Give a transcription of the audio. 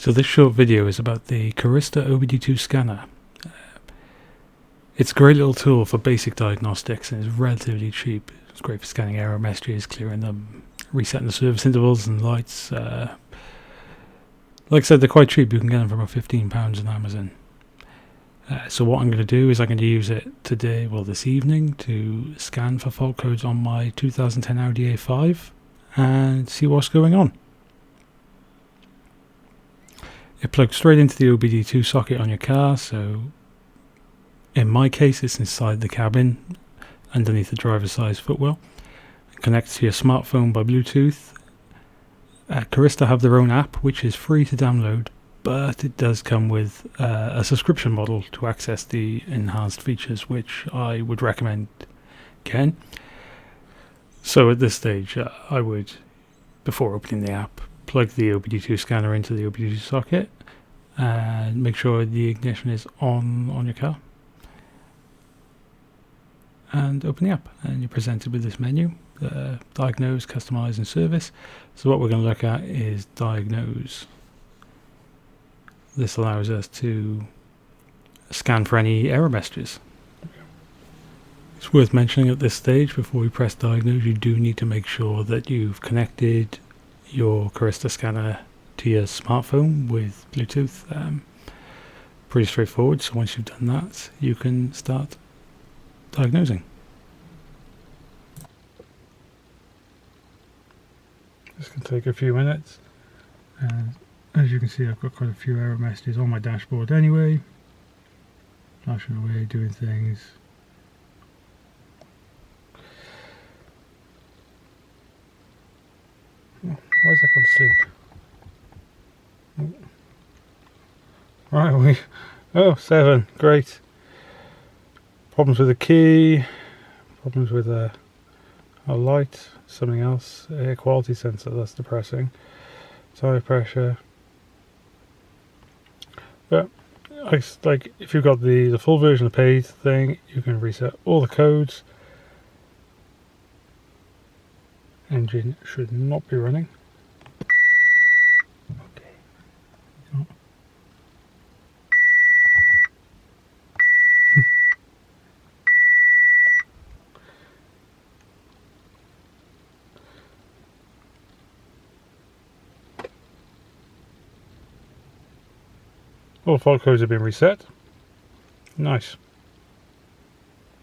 So this short video is about the Carista OBD2 Scanner. It's a great little tool for basic diagnostics and it's relatively cheap. It's great for scanning error messages, clearing them, resetting the service intervals and lights. Like I said, they're quite cheap. You can get them for about £15 on Amazon. So what I'm going to do is I'm going to use it today, this evening, to scan for fault codes on my 2010 Audi A5 and see what's going on. It plugs straight into the OBD2 socket on your car, so in my case it's inside the cabin underneath the driver's side footwell. It connects to your smartphone by Bluetooth. Carista have their own app which is free to download, but it does come with a subscription model to access the enhanced features, which I would recommend getting. So at this stage I would, before opening the app, plug the OBD2 scanner into the OBD2 socket and make sure the ignition is on your car, and open the app and you're presented with this menu: diagnose, customize and service. So what we're going to look at is diagnose. This allows us to scan for any error messages. It's worth mentioning at this stage, before we press diagnose, you do need to make sure that you've connected your Carista scanner to your smartphone with Bluetooth. Pretty straightforward. So once you've done that, you can start diagnosing. This can take a few minutes, and as you can see, I've got quite a few error messages on my dashboard anyway, flashing away, doing things. Why is that gone to sleep? Right, 7, great. Problems with the key, problems with a light, something else, air quality sensor, that's depressing. Tire pressure. But like if you've got the full version of the paid thing, you can reset all the codes. Engine should not be running. Okay. All fault codes have been reset. Nice.